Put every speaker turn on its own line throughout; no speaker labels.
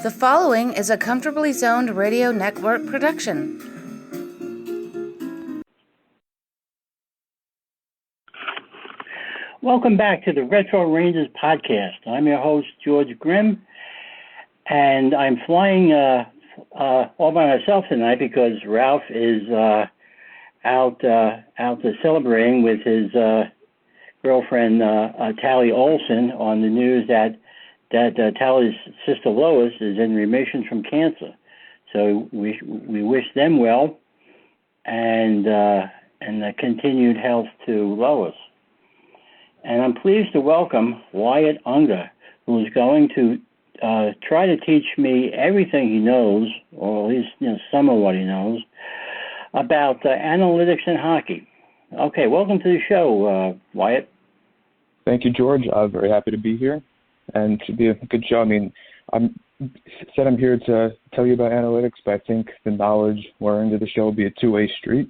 The following is a Comfortably Zoned Radio Network production.
Welcome back to the Retro Rangers podcast. I'm your host, George Grimm, and I'm flying all by myself tonight because Ralph is out celebrating with his girlfriend Tally Olson on the news that Tally's sister Lois is in remission from cancer. So we wish them well and continued health to Lois. And I'm pleased to welcome Wyatt Unger, who is going to try to teach me everything he knows, or at least some of what he knows, about analytics in hockey. Okay, welcome to the show, Wyatt.
Thank you, George. I'm very happy to be here, and it should be a good show. I mean, I'm here to tell you about analytics, but I think the knowledge learned of the show will be a two-way street,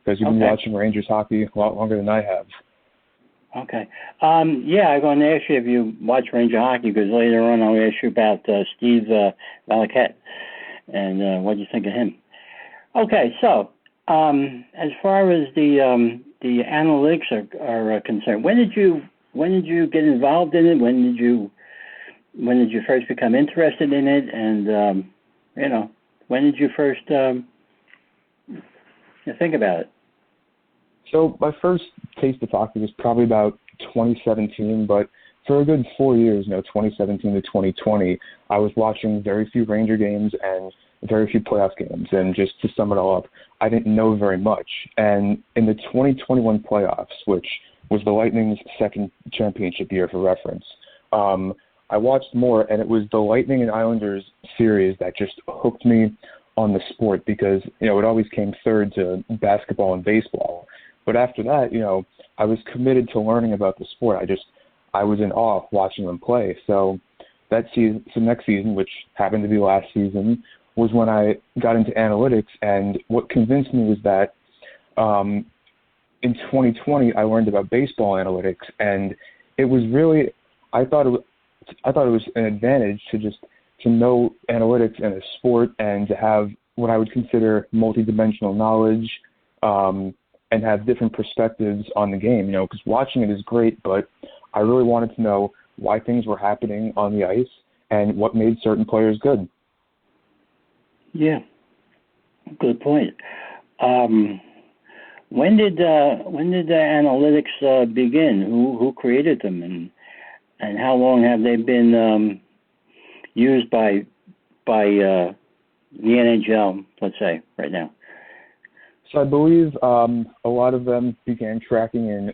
because you've been watching Rangers hockey a lot longer than I have.
Okay. I'm going to ask you if you watch Ranger hockey, because later on I'll ask you about Steve Valiquette and what do you think of him. Okay, so as far as the analytics are concerned, when did you get involved in it? When did you first become interested in it? And when did you first think about it?
So my first taste of hockey was probably about 2017, but for a good 4 years, 2017 to 2020, I was watching very few Ranger games and very few playoff games. And just to sum it all up, I didn't know very much. And in the 2021 playoffs, which was the Lightning's second championship year for reference, I watched more, and it was the Lightning and Islanders series that just hooked me on the sport because, it always came third to basketball and baseball. But after that, I was committed to learning about the sport. I was in awe watching them play. So that season, next season, which happened to be last season, was when I got into analytics. And what convinced me was that in 2020 I learned about baseball analytics, and it was really I thought it was an advantage to know analytics in a sport and to have what I would consider multidimensional knowledge. And have different perspectives on the game, because watching it is great, but I really wanted to know why things were happening on the ice and what made certain players good.
Yeah, good point. When did the analytics begin? Who created them, and how long have they been used by the NHL? Let's say right now.
So I believe a lot of them began tracking in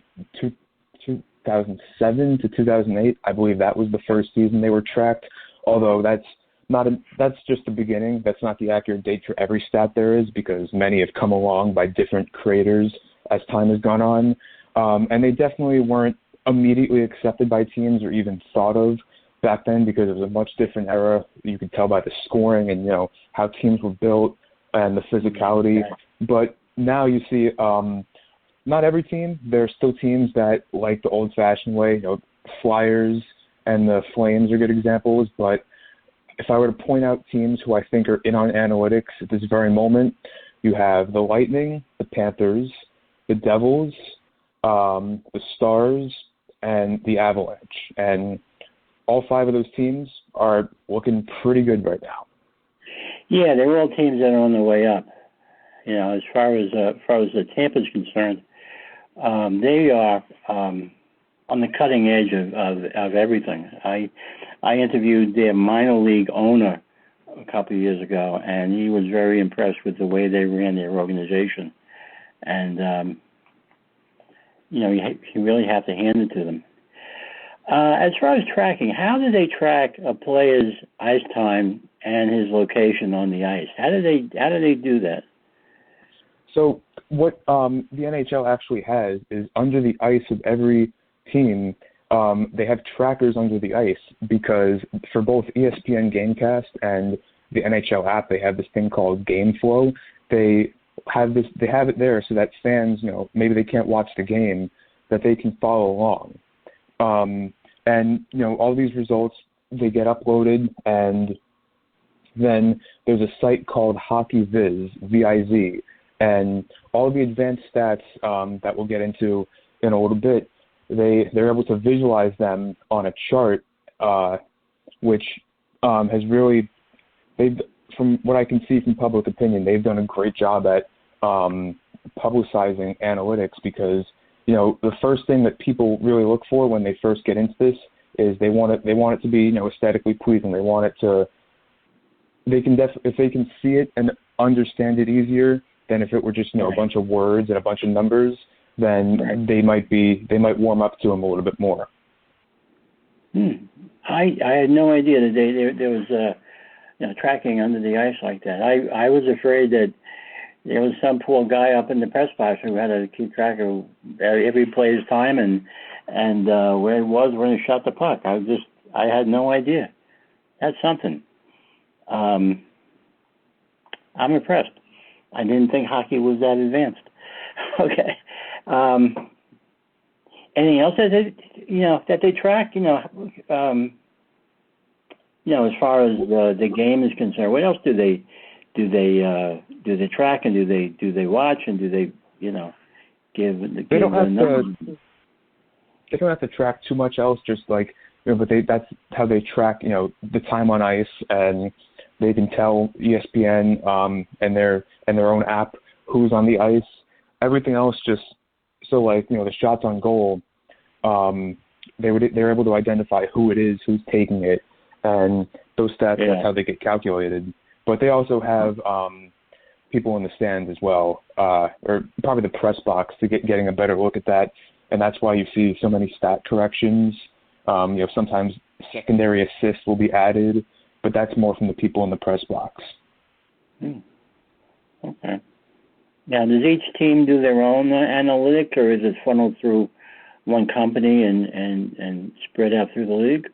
2007 to 2008. I believe that was the first season they were tracked, although that's just the beginning. That's not the accurate date for every stat there is, because many have come along by different creators as time has gone on. And they definitely weren't immediately accepted by teams or even thought of back then, because it was a much different era. You could tell by the scoring and, how teams were built and the physicality. But now you see not every team. There are still teams that like the old-fashioned way. Flyers and the Flames are good examples. But if I were to point out teams who I think are in on analytics at this very moment, you have the Lightning, the Panthers, the Devils, the Stars, and the Avalanche. And all five of those teams are looking pretty good right now.
Yeah, they're all teams that are on their way up. As far as the Tampa's concerned, they are on the cutting edge of everything. I interviewed their minor league owner a couple of years ago, and he was very impressed with the way they ran their organization. And you really have to hand it to them. As far as tracking, how do they track a player's ice time and his location on the ice? How do they do that?
So what the NHL actually has is under the ice of every team, they have trackers under the ice, because for both ESPN Gamecast and the NHL app, they have this thing called Game Flow. They have it there so that fans, maybe they can't watch the game, that they can follow along. And all these results, they get uploaded, and then there's a site called Hockey Viz, V-I-Z, and all the advanced stats that we'll get into in a little bit, they're able to visualize them on a chart, which has really, from what I can see from public opinion, they've done a great job at publicizing analytics, because the first thing that people really look for when they first get into this is they want it to be aesthetically pleasing. They want it to, if they can see it and understand it easier than if it were just a bunch of words and a bunch of numbers, then they might warm up to them a little bit more.
I had no idea that there was tracking under the ice like that. I was afraid that there was some poor guy up in the press box who had to keep track of every player's time and where it was when he shot the puck. I had no idea. That's something. I'm impressed. I didn't think hockey was that advanced. Okay. Anything else that they track? As far as the game is concerned, what else do they track, and do they watch, and do they give
they don't have
numbers?
They don't have to track too much else. Just like but that's how they track the time on ice, and they can tell ESPN and their own app who's on the ice. Everything else just so the shots on goal, they're able to identify who it is, who's taking it, and those stats, that's how they get calculated. But they also have people in the stands as well, or probably the press box to getting a better look at that. And that's why you see so many stat corrections. Sometimes secondary assists will be added, but that's more from the people in the press box.
Okay. Now, does each team do their own analytic, or is it funneled through one company and spread out through the league?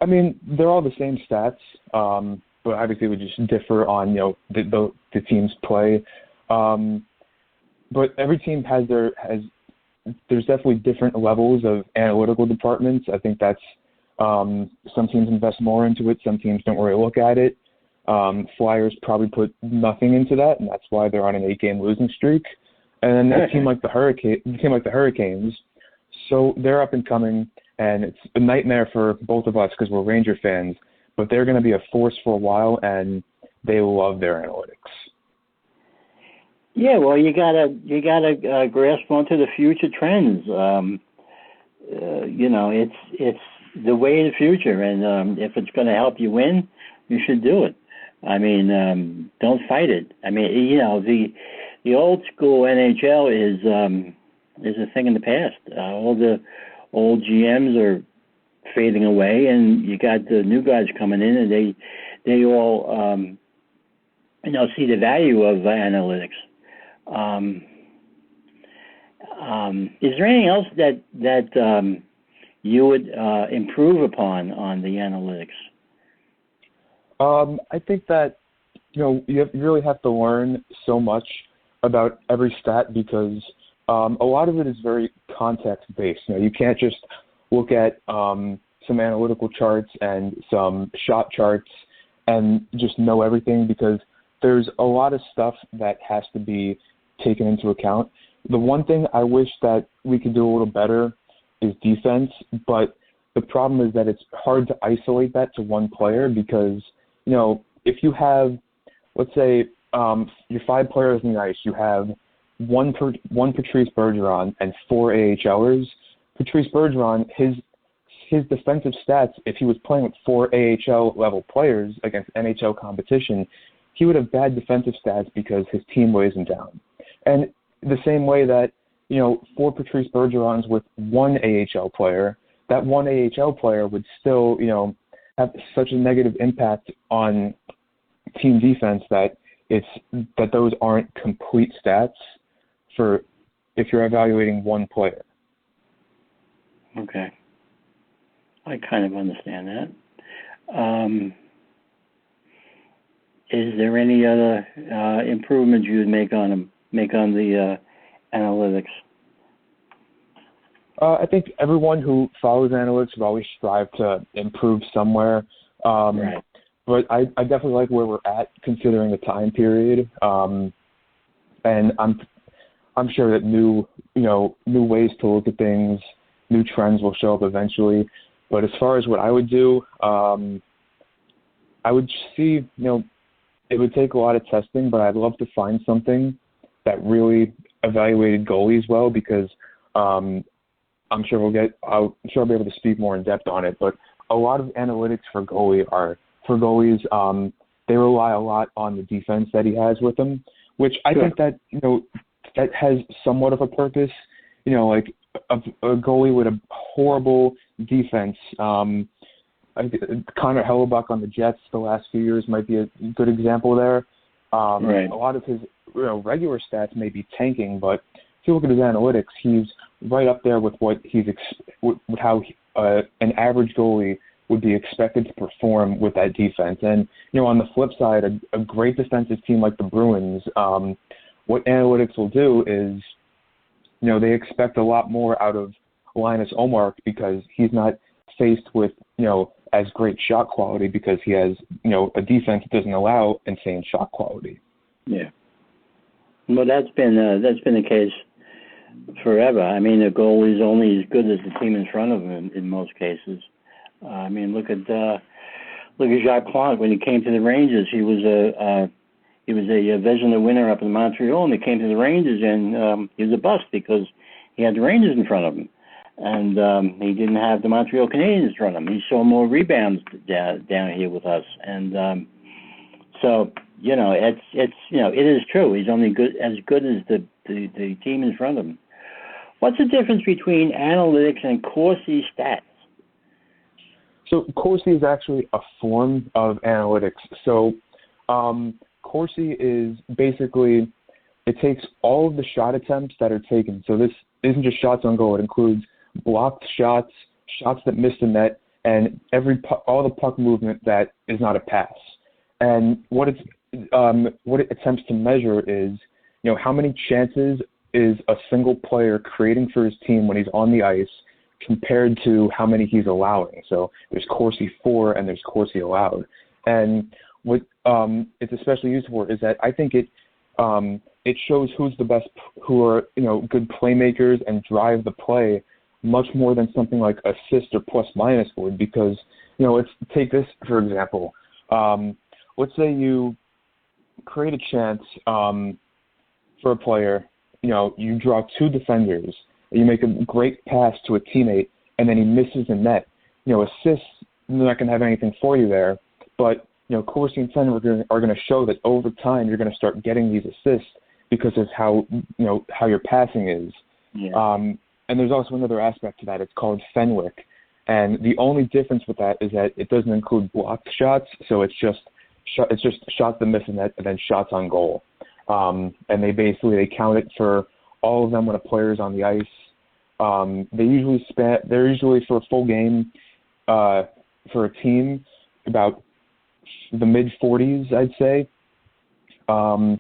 I mean, they're all the same stats, but obviously it would just differ on the team's play. But every team there's definitely different levels of analytical departments. I think that's some teams invest more into it, some teams don't really look at it. Flyers probably put nothing into that, and that's why they're on an 8-game losing streak. And then a team like the Hurricanes, so they're up and coming, and it's a nightmare for both of us because we're Ranger fans. But they're going to be a force for a while, and they love their analytics.
Yeah, well, you gotta grasp onto the future trends. It's the way of the future, and if it's going to help you win, you should do it. I mean, don't fight it. I mean, the old school NHL is a thing in the past. All the old GMs are fading away, and you got the new guys coming in, and they all see the value of analytics. Is there anything else that you would improve upon on the analytics?
I think that you really have to learn so much about every stat because a lot of it is very context based. You can't just look at some analytical charts and some shot charts and just know everything, because there's a lot of stuff that has to be taken into account. The one thing I wish that we could do a little better is defense, but the problem is that it's hard to isolate that to one player because, if you have, let's say, your 5 players in the ice, you have one Patrice Bergeron and 4 AHLers. Patrice Bergeron, his defensive stats, if he was playing with 4 AHL level players against NHL competition, he would have bad defensive stats because his team weighs him down. And the same way that, 4 Patrice Bergerons with 1 AHL player, that 1 AHL player would still, have such a negative impact on team defense that those aren't complete stats for if you're evaluating one player.
Okay. I kind of understand that. Is there any other improvements you would make on the analytics?
I think everyone who follows analytics would always strive to improve somewhere.
Right.
but I definitely like where we're at considering the time period. And I'm sure that new ways to look at things, new trends will show up eventually. But as far as what I would do, I would see, it would take a lot of testing, but I'd love to find something that really evaluated goalies well, because I'm sure I'll be able to speak more in depth on it. But a lot of analytics for goalies, they rely a lot on the defense that he has with him, which I think that, that has somewhat of a purpose. Like a goalie with a horrible defense. Connor Hellebuck on the Jets the last few years might be a good example there.
Right.
A lot of his regular stats may be tanking, but if you look at his analytics, he's right up there with what with how an average goalie would be expected to perform with that defense. And on the flip side, a great defensive team like the Bruins, what analytics will do is, they expect a lot more out of Linus Ullmark because he's not faced with as great shot quality because he has a defense that doesn't allow insane shot quality.
Yeah. Well, that's been the case forever. I mean, the goalie is only as good as the team in front of him in most cases. I mean, look at Jacques Plante when he came to the Rangers. He was a Vezina winner up in Montreal, and he came to the Rangers, and he was a bust because he had the Rangers in front of him, and he didn't have the Montreal Canadiens in front of him. He saw more rebounds down here with us, and so it is true. He's only as good as the team in front of him. What's the difference between analytics and Corsi stats?
So Corsi is actually a form of analytics. So Corsi is basically, it takes all of the shot attempts that are taken. So this isn't just shots on goal. It includes blocked shots, shots that missed the net, and all the puck movement that is not a pass. And what it attempts to measure is, how many chances is a single player creating for his team when he's on the ice compared to how many he's allowing. So there's Corsi for and there's Corsi allowed. And what it's especially used for is that I think it shows who's the best, who are good playmakers and drive the play much more than something like assist or plus minus would. Because let's take this for example. Let's say you create a chance for a player. You draw two defenders. You make a great pass to a teammate, and then he misses the net. Assists, they're not going to have anything for you there. But Corsi and Fenn are going to show that over time you're going to start getting these assists because of how your passing is.
Yeah.
And there's also another aspect to that. It's called Fenwick, and the only difference with that is that it doesn't include blocked shots. So it's just shots that miss the net and then shots on goal. And they count it for all of them when a player is on the ice. They're usually for a full game for a team about the mid-40s, I'd say. And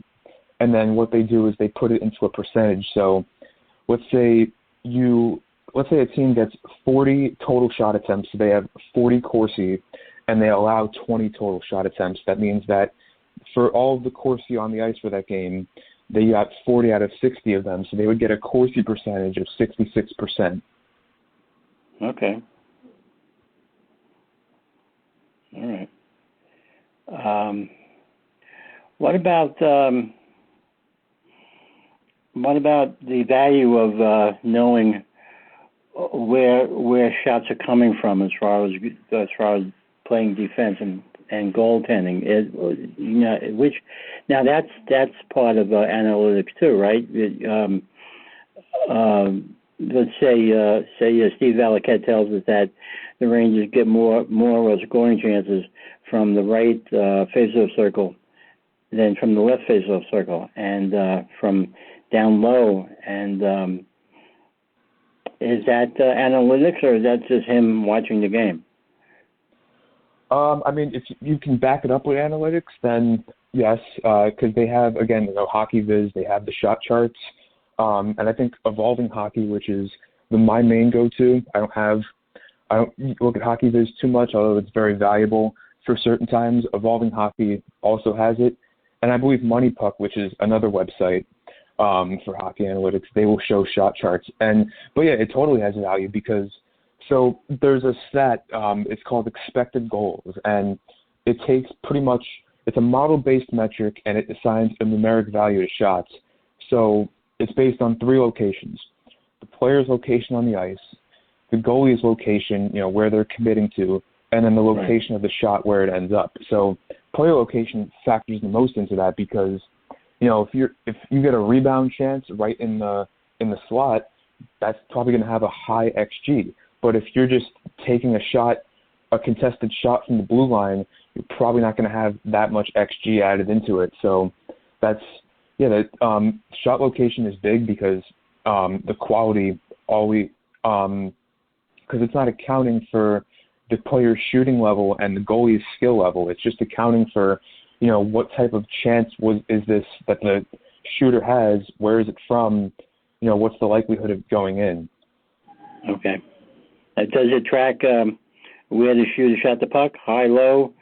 then what they do is they put it into a percentage. So let's say a team gets 40 total shot attempts. So they have 40 Corsi, and they allow 20 total shot attempts. That means that for all of the Corsi on the ice for that game, they got 40 out of 60 of them. So they would get a Corsi percentage of 66%.
Okay. All right. What about the value of knowing where shots are coming from as far as playing defense and goaltending? That's part of analytics too, right? Let's say Steve Valiquette tells us that the Rangers get more scoring chances from the right face-off circle than from the left face-off circle, and from down low. And is that analytics, or is that just him watching the game?
If you can back it up with analytics, then yes, because they have, again, Hockey Viz, they have the shot charts, and I think Evolving Hockey, which is my main go-to. I don't look at Hockey Viz too much, although it's very valuable for certain times. Evolving Hockey also has it. And I believe Money Puck, which is another website for hockey analytics, they will show shot charts. But yeah, it totally has value because so there's a stat, it's called expected goals, and it takes pretty much, it's a model-based metric, and it assigns a numeric value to shots. So it's based on 3 locations: the player's location on the ice, the goalie's location, where they're committing to, and then the location of the shot where it ends up. So player location factors the most into that because, if you get a rebound chance right in the slot, that's probably going to have a high XG. But if you're just taking a contested shot from the blue line, you're probably not going to have that much XG added into it. So that shot location is big because the quality always because it's not accounting for the player's shooting level and the goalie's skill level. It's just accounting for, what type of chance is this that the shooter has, where is it from, what's the likelihood of going in.
Okay. Does it track where the shooter shot the puck, high, low,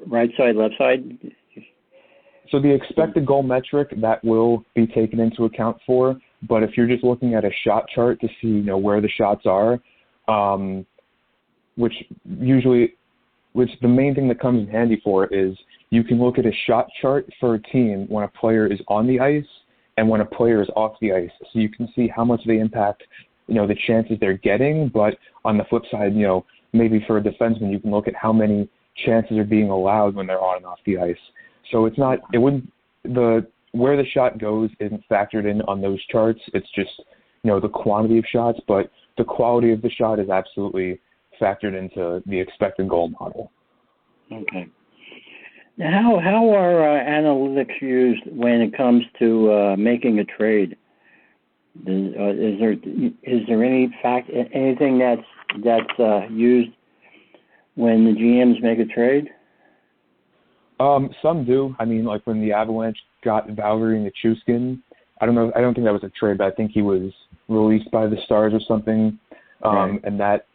right side, left side?
So the expected goal metric, that will be taken into account for, but if you're just looking at a shot chart to see, where the shots are, which the main thing that comes in handy for is you can look at a shot chart for a team when a player is on the ice and when a player is off the ice. So you can see how much they impact, the chances they're getting, but on the flip side, maybe for a defenseman, you can look at how many chances are being allowed when they're on and off the ice. So where the shot goes isn't factored in on those charts. It's just, the quantity of shots, but the quality of the shot is absolutely factored into the expected goal model. Okay.
Now, how are analytics used when it comes to making a trade? Is there anything that's used when the GMs make a trade?
Some do. I mean, like when the Avalanche got Valerie Nichushkin, I don't think that was a trade, but I think he was released by the Stars or something.
Right.
And that,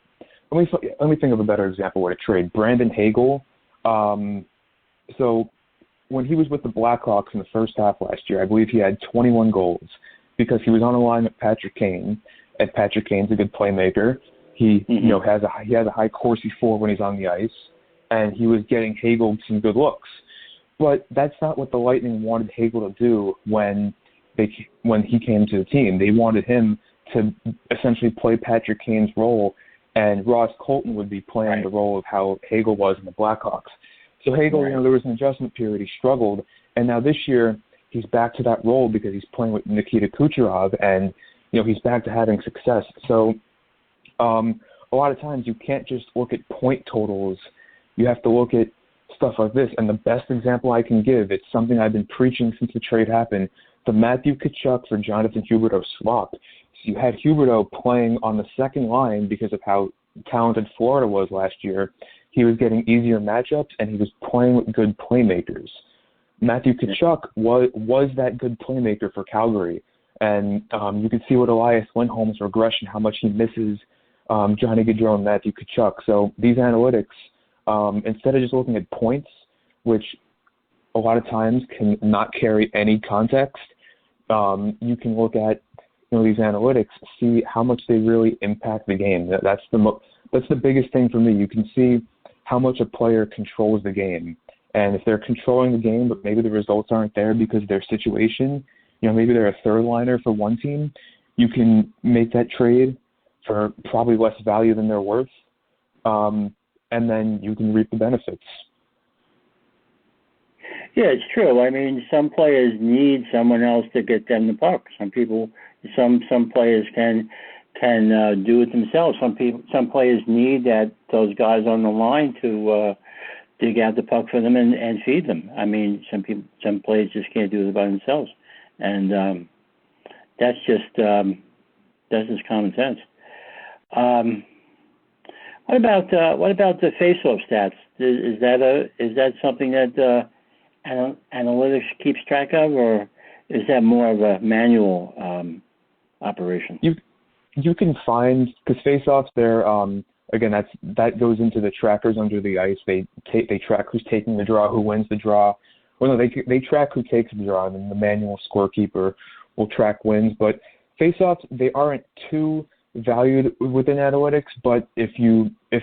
let me think of a better example of what a trade. Brandon Hagel. So when he was with the Blackhawks in the first half last year, I believe he had 21 goals because he was on a line with Patrick Kane, and Patrick Kane's a good playmaker. He has a high Corsi for when he's on the ice, and he was getting Hagel some good looks. But that's not what the Lightning wanted Hagel to do when he came to the team. They wanted him to essentially play Patrick Kane's role, and Ross Colton would be playing the role of how Hagel was in the Blackhawks. So Hagel, there was an adjustment period. He struggled, and now this year he's back to that role because he's playing with Nikita Kucherov, and he's back to having success. So a lot of times you can't just look at point totals. You have to look at stuff like this. And the best example I can give, it's something I've been preaching since the trade happened, the Matthew Tkachuk for Jonathan Huberdeau swap. So you had Huberdeau playing on the second line because of how talented Florida was last year. He was getting easier matchups, and he was playing with good playmakers. Matthew Tkachuk was that good playmaker for Calgary. And you can see with Elias Lindholm's regression how much he misses Johnny Gaudreau and Matthew Tkachuk. So these analytics, instead of just looking at points, which a lot of times can not carry any context, you can look at these analytics, see how much they really impact the game. That's the biggest thing for me. You can see how much a player controls the game. And if they're controlling the game, but maybe the results aren't there because of their situation, maybe they're a third liner for one team, you can make that trade for probably less value than they're worth. And then you can reap the benefits.
Yeah, it's true. I mean, some players need someone else to get them the puck. Some players can do it themselves. Some players need those guys on the line to dig out the puck for them and feed them. I mean, some players just can't do it by themselves, and that's just common sense. What about the face-off stats? Is that something that analytics keeps track of, or is that more of a manual operation?
You can find, because face-offs, they're again, that goes into the trackers under the ice. They track who's taking the draw, who wins the draw. Well, no, they track who takes the draw, and then the manual scorekeeper will track wins. But face-offs, they aren't too valued within analytics. But if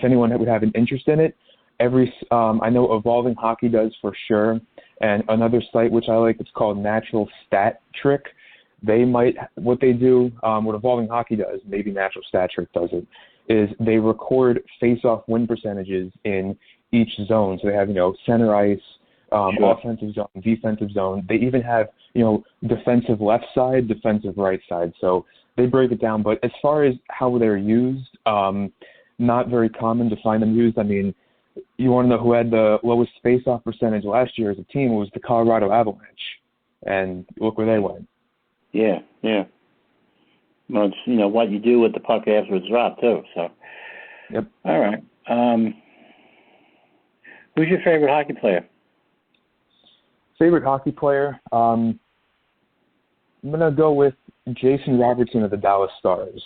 anyone would have an interest in it, I know Evolving Hockey does for sure, and another site which I like, it's called Natural Stat Trick. What they do, what Evolving Hockey does, maybe Natural Stat Trick does it, is they record face-off win percentages in each zone. So they have, center ice,
sure.
offensive zone, defensive zone. They even have, defensive left side, defensive right side. So they break it down. But as far as how they're used, not very common to find them used. I mean, you want to know who had the lowest face-off percentage last year as a team? It was the Colorado Avalanche. And look where they went.
Yeah. Well, it's, what you do with the puck after it's dropped, too. So.
Yep.
All right. Who's your favorite hockey player?
Favorite hockey player? I'm going to go with Jason Robertson of the Dallas Stars.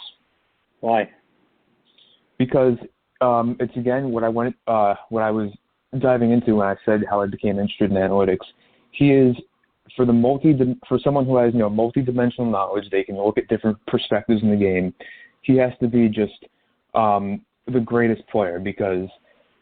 Why?
Because it's, again, what I was diving into when I said how I became interested in analytics. He is, for someone who has, multi-dimensional knowledge, they can look at different perspectives in the game. He has to be just the greatest player because,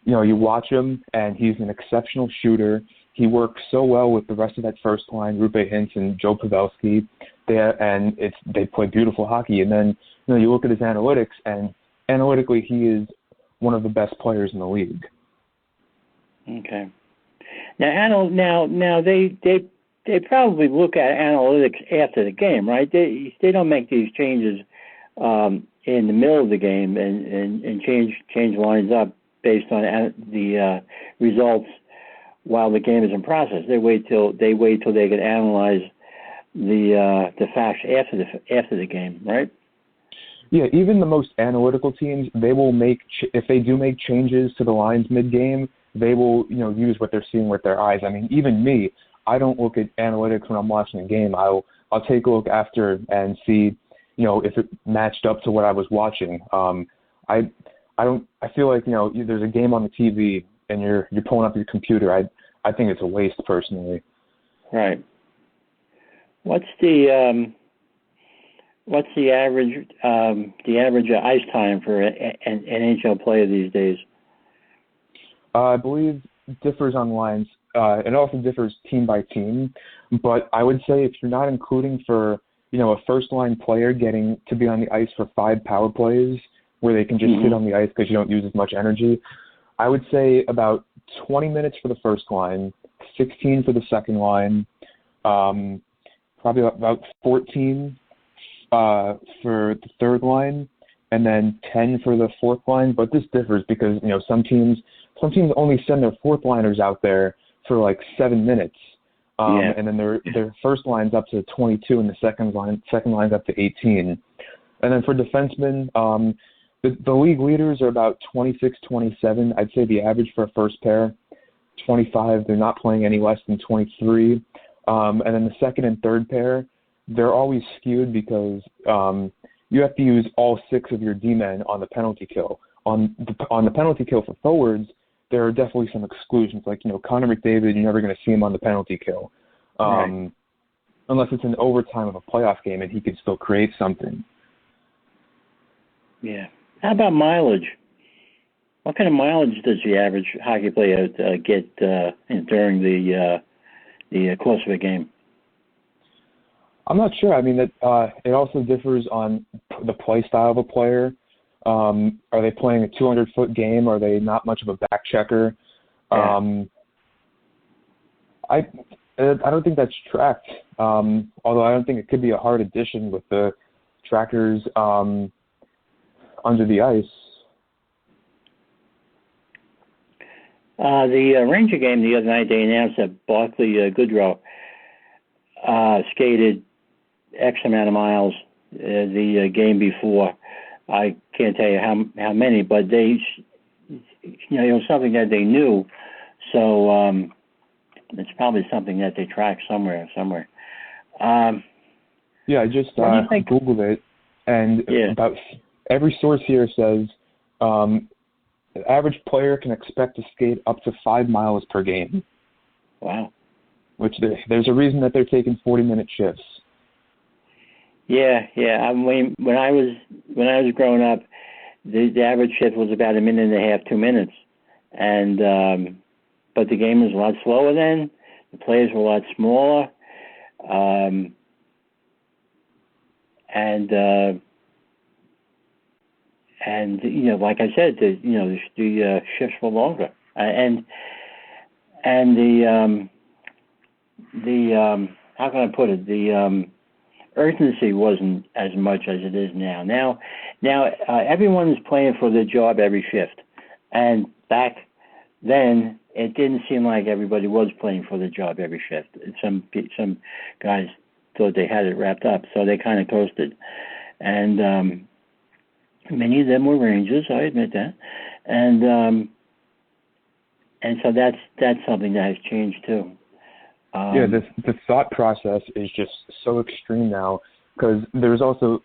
you watch him and he's an exceptional shooter. He works so well with the rest of that first line, Rupe Hintz and Joe Pavelski. They play beautiful hockey. And then, you look at his analytics, and analytically he is one of the best players in the league.
Okay. Now they probably look at analytics after the game, right? They don't make these changes in the middle of the game and change lines up based on the results while the game is in process. They wait till they can analyze the facts after the game, right?
Yeah, even the most analytical teams, they will if they do make changes to the lines mid-game, they will, use what they're seeing with their eyes. I mean, even me, I don't look at analytics when I'm watching a game. I'll take a look after and see, if it matched up to what I was watching. I feel like, there's a game on the TV and you're pulling up your computer. I think it's a waste personally.
Right. What's the average ice time for an NHL player these days?
I believe it differs on lines. It also differs team by team. But I would say if you're not including for, a first-line player getting to be on the ice for 5 power plays where they can just sit on the ice because you don't use as much energy, I would say about 20 minutes for the first line, 16 for the second line, probably about 14 for the third line, and then 10 for the fourth line. But this differs because, some teams only send their fourth liners out there for like 7 minutes. And then their first line's up to 22 and the second line's up to 18. And then for defensemen, the league leaders are about 26, 27. I'd say the average for a first pair, 25. They're not playing any less than 23. And then the second and third pair, they're always skewed because you have to use all 6 of your D-men on the penalty kill. On the penalty kill for forwards, there are definitely some exclusions. Like, Connor McDavid, you're never going to see him on the penalty kill.
Right.
Unless it's an overtime of a playoff game and he can still create something.
Yeah. How about mileage? What kind of mileage does the average hockey player get during the course of a game?
I'm not sure. I mean, it also differs on the play style of a player. Are they playing a 200-foot game? Are they not much of a back checker?
Yeah.
I don't think that's tracked, although I don't think it could be a hard addition with the trackers under the ice.
The Ranger game the other night, they announced that Barclay Goodrow skated X amount of miles the game before. I can't tell you how many, but it was something that they knew. So it's probably something that they track somewhere.
Yeah, I just Googled it, and about every source here says The average player can expect to skate up to 5 miles per game.
Wow.
Which there's a reason that they're taking 40-minute shifts.
Yeah. I mean, when I was growing up, the average shift was about a minute and a half, 2 minutes, and but the game was a lot slower then. The players were a lot smaller, and like I said, the shifts were longer, and the how can I put it? The urgency wasn't as much as it is now. Now everyone is playing for their job every shift, and back then it didn't seem like everybody was playing for their job every shift. Some guys thought they had it wrapped up, so they kind of coasted, and many of them were Rangers. I admit that, and so that's something that has changed too.
The thought process is just so extreme now, because there's also,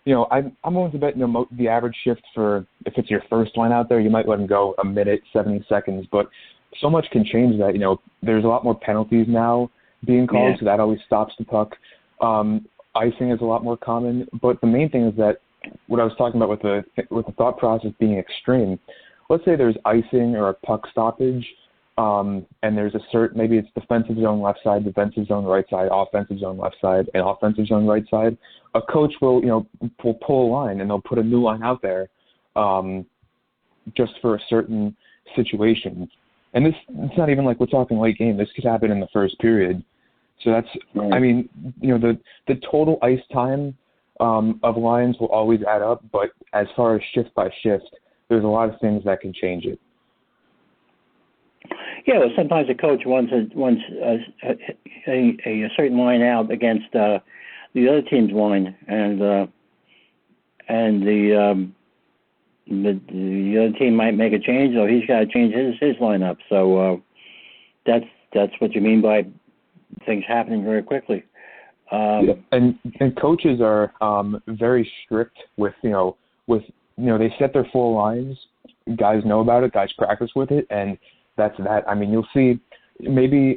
I'm willing to bet the average shift for, if it's your first line out there, you might let them go a minute, 70 seconds, but so much can change that. There's a lot more penalties now being called, so that always stops the puck. Icing is a lot more common, but the main thing is that what I was talking about with the thought process being extreme. Let's say there's icing or a puck stoppage, and there's maybe it's defensive zone left side, defensive zone right side, offensive zone left side, and offensive zone right side. A coach will pull a line, and they'll put a new line out there, just for a certain situation. And it's not even like we're talking late game. This could happen in the first period. So that's, right. I mean, the total ice time of lines will always add up, but as far as shift by shift, there's a lot of things that can change it.
Yeah, well, sometimes a coach wants a certain line out against the other team's line, and the other team might make a change, so he's got to change his lineup. So that's what you mean by things happening very quickly.
And coaches are very strict with they set their full lines. Guys know about it. Guys practice with it, and that's that. I mean, you'll see maybe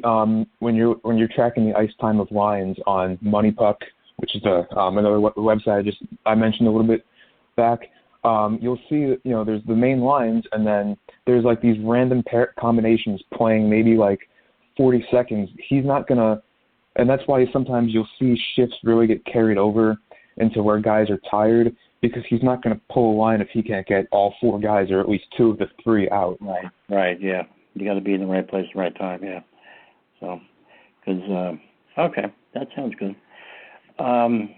when you're tracking the ice time of lines on Money Puck, which is another website I mentioned a little bit back. You'll see there's the main lines, and then there's like these random pair combinations playing maybe like 40 seconds. He's not gonna, and that's why sometimes you'll see shifts really get carried over into where guys are tired, because he's not going to pull a line if he can't get all 4 guys or at least 2 of the 3 out.
Right, yeah. You got to be in the right place at the right time, yeah. So, because, okay, that sounds good. Well,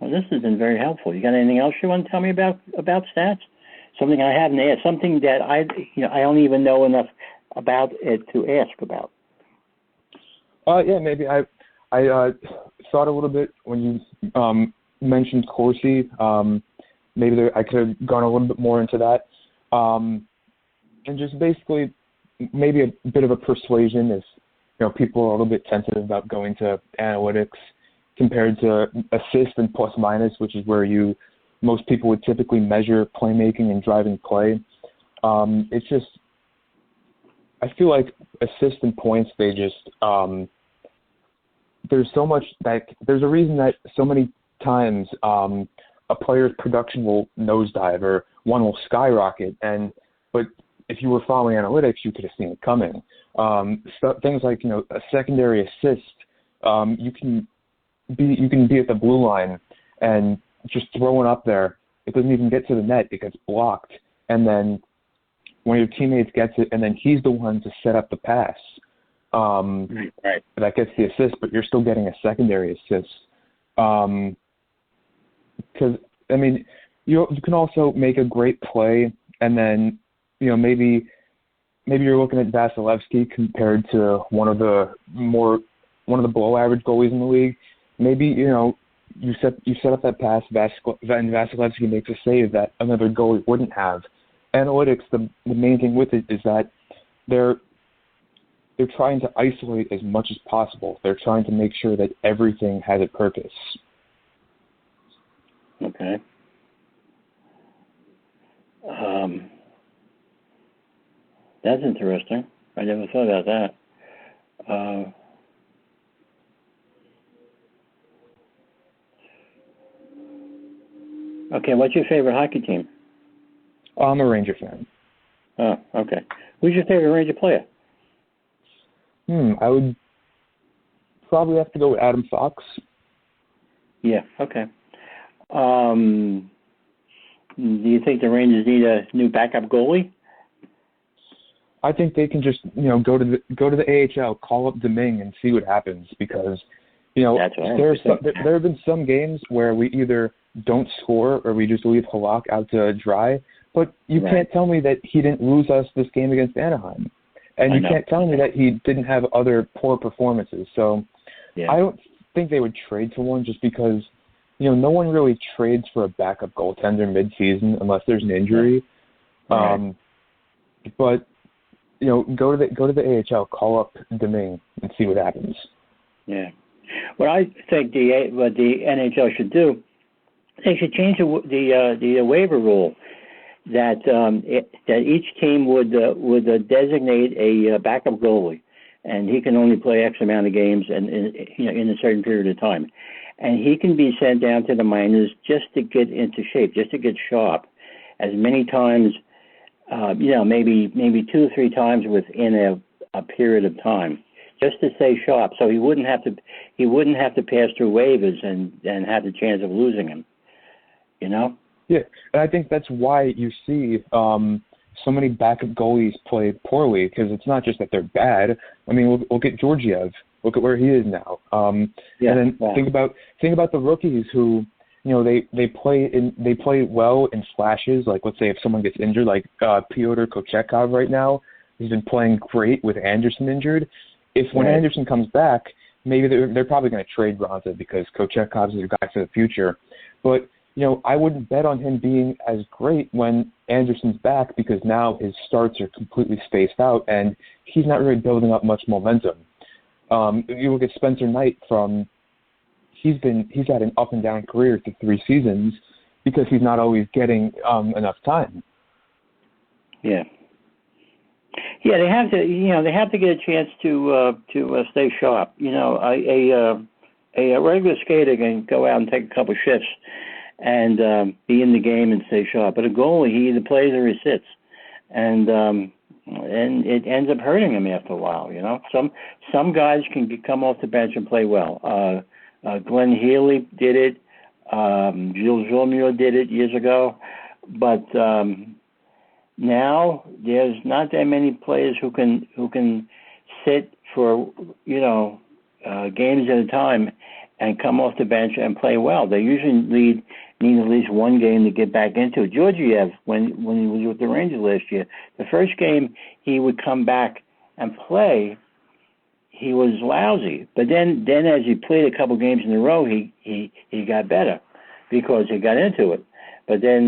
this has been very helpful. You got anything else you want to tell me about stats? Something I haven't asked, something that I don't even know enough about it to ask about.
Yeah, maybe I thought a little bit when you mentioned Corsi. Maybe I could have gone a little bit more into that, and just basically maybe a bit of a persuasion if people are a little bit tentative about going to analytics compared to assist and plus minus, which is where most people would typically measure playmaking and driving play. It's just, I feel like assist and points, they just there's so much there's a reason that so many times a player's production will nosedive or one will skyrocket, but if you were following analytics, you could have seen it coming. Things like a secondary assist, you can be at the blue line and just throw it up there. It doesn't even get to the net; it gets blocked, and then one of your teammates gets it, and then he's the one to set up the pass. Right. That gets the assist, but you're still getting a secondary assist. Because I mean, you can also make a great play, and then maybe you're looking at Vasilevsky compared to one of the below average goalies in the league. Maybe you set up that pass, and Vasilevsky makes a save that another goalie wouldn't have. Analytics, the main thing with it is that they're trying to isolate as much as possible. They're trying to make sure that everything has a purpose.
Okay. That's interesting. I never thought about that. Okay, what's your favorite hockey team?
I'm a Ranger fan.
Oh, okay. Who's your favorite Ranger player?
I would probably have to go with Adam Fox.
Yeah, okay. Do you think the Rangers need a new backup goalie?
I think they can just, go to the AHL, call up Deming, and see what happens because,
That's what
there have been some games where we either don't score or we just leave Halak out to dry. But you can't tell me that he didn't lose us this game against Anaheim, and you can't tell me that he didn't have other poor performances. So I don't think they would trade for one just because, no one really trades for a backup goaltender mid-season unless there's an injury.
Right.
But go to the AHL, call up Deming, and see what happens. Yeah.
What I think what the NHL should do, they should change the waiver rule that each team would designate a backup goalie, and he can only play X amount of games and in a certain period of time, and he can be sent down to the minors just to get into shape, just to get sharp, as many times. Maybe 2 or 3 times within a period of time, just to stay sharp, so he wouldn't have to pass through waivers and have the chance of losing him.
Yeah, and I think that's why you see so many backup goalies play poorly because it's not just that they're bad. I mean, look at Georgiev. Look at where he is now. And then think about the rookies who. They play well in flashes. Like, let's say if someone gets injured, like Pyotr Kochetkov right now, he's been playing great with Anderson injured. When Anderson comes back, maybe they're probably going to trade Ronta because Kochetkov is a guy for the future. But, I wouldn't bet on him being as great when Anderson's back because now his starts are completely spaced out and he's not really building up much momentum. You look at Spencer Knight he's had an up and down career through 3 seasons because he's not always getting enough time.
Yeah. Yeah, they have to get a chance to stay sharp. A regular skater can go out and take a couple shifts and be in the game and stay sharp. But a goalie, he either plays or he sits, and it ends up hurting him after a while. Some guys can come off the bench and play well. Glenn Healy did it. Gilles Villemure did it years ago. But now there's not that many players who can sit for games at a time and come off the bench and play well. They usually need at least one game to get back into it. Georgiev, when he was with the Rangers last year, the first game he would come back and play. He was lousy, but then as he played a couple games in a row, he got better because he got into it. But then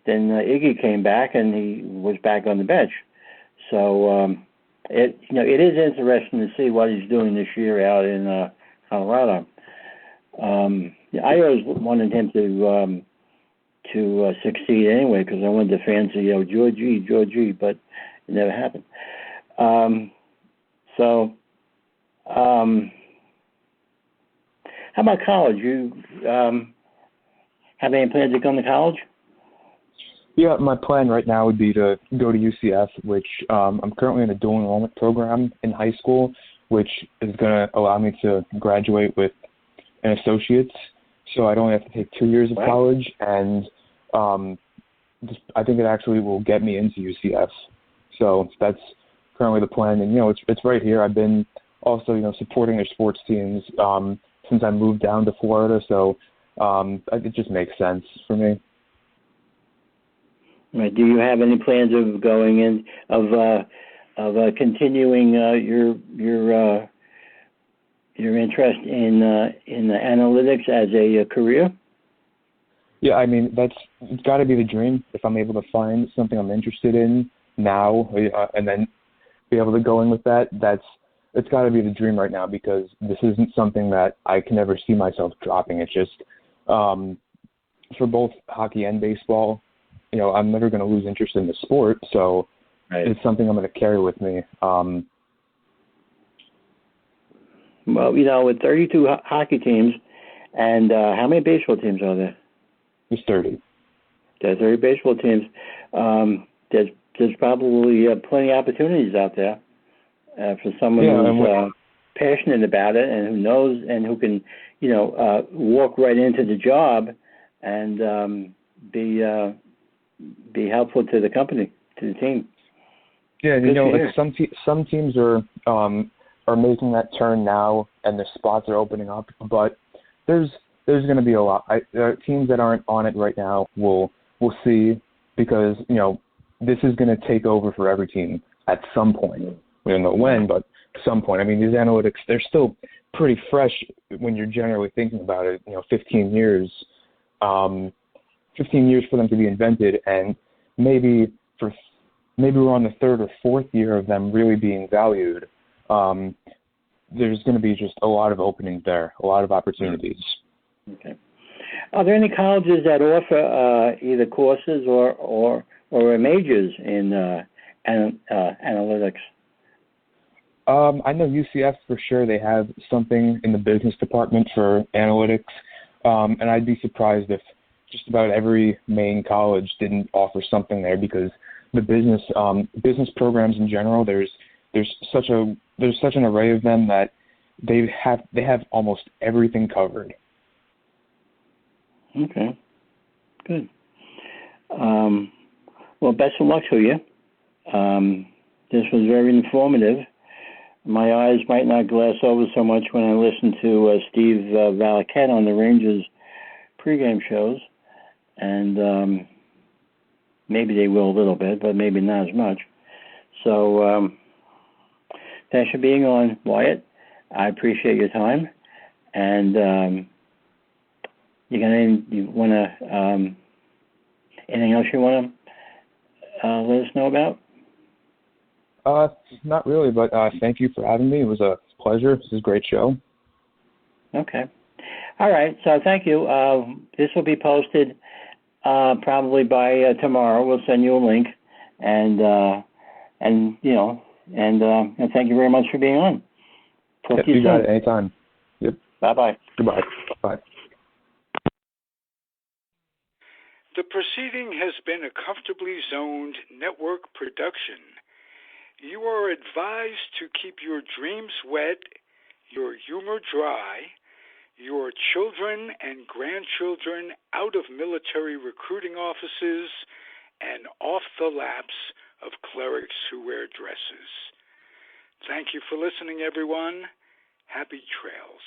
Iggy came back and he was back on the bench. So it is interesting to see what he's doing this year out in Colorado. I always wanted him to succeed anyway because I wanted to fancy Georgie, but it never happened. How about college? You have any plans to go to college?
Yeah, my plan right now would be to go to UCF, which I'm currently in a dual enrollment program in high school, which is going to allow me to graduate with an associate's. So I'd only have to take 2 years of college, and I think it actually will get me into UCF. So that's currently the plan, and it's right here. I've been also supporting their sports teams since I moved down to Florida, so it just makes sense for me.
Right. Do you have any plans of going in of continuing your interest in analytics as a career?
Yeah, I mean it's got to be the dream. If I'm able to find something I'm interested in now, and then be able to go in with that, it's got to be the dream right now because this isn't something that I can ever see myself dropping. It's just for both hockey and baseball, I'm never going to lose interest in the sport. So
Right.
it's something I'm going to carry with me.
Well, you know, with 32 hockey teams, and how many baseball teams are there?
There's 30.
There's 30 baseball teams. There's probably plenty of opportunities out there for someone who's passionate about it and who knows and who can, you know, walk right into the job and be helpful to the company, to the team.
Yeah, you know, like some teams are making that turn now, and the spots are opening up. But there's going to be a lot. Teams that aren't on it right now will see, because you know this is going to take over for every team at some point. We don't know when, but at some point. I mean, these analytics, they're still pretty fresh when you're generally thinking about it. You know, 15 years for them to be invented, and maybe we're on the third or fourth year of them really being valued. There's going to be just a lot of openings there, a lot of opportunities.
Okay. Are there any colleges that offer either courses or majors in analytics?
I know UCF for sure. They have something in the business department for analytics, and I'd be surprised if just about every main college didn't offer something there, because the business programs in general, there's such an array of them that they have almost everything covered.
Okay, good. Well, best of luck to you. This was very informative. My eyes might not glass over so much when I listen to Steve Valiquette on the Rangers pregame shows, and maybe they will a little bit, but maybe not as much. So thanks for being on, Wyatt. I appreciate your time. And anything else you want to let us know about?
Not really, but thank you for having me. It was a pleasure. This is a great show.
Okay. All right. So thank you. This will be posted probably by tomorrow. We'll send you a link, and thank you very much for being on. Talk to you soon.
Got it. Anytime. Yep.
Bye-bye.
Goodbye. Bye.
The proceeding has been a Comfortably Zoned network production. You are advised to keep your dreams wet, your humor dry, your children and grandchildren out of military recruiting offices and off the laps of clerics who wear dresses. Thank you for listening, everyone. Happy trails.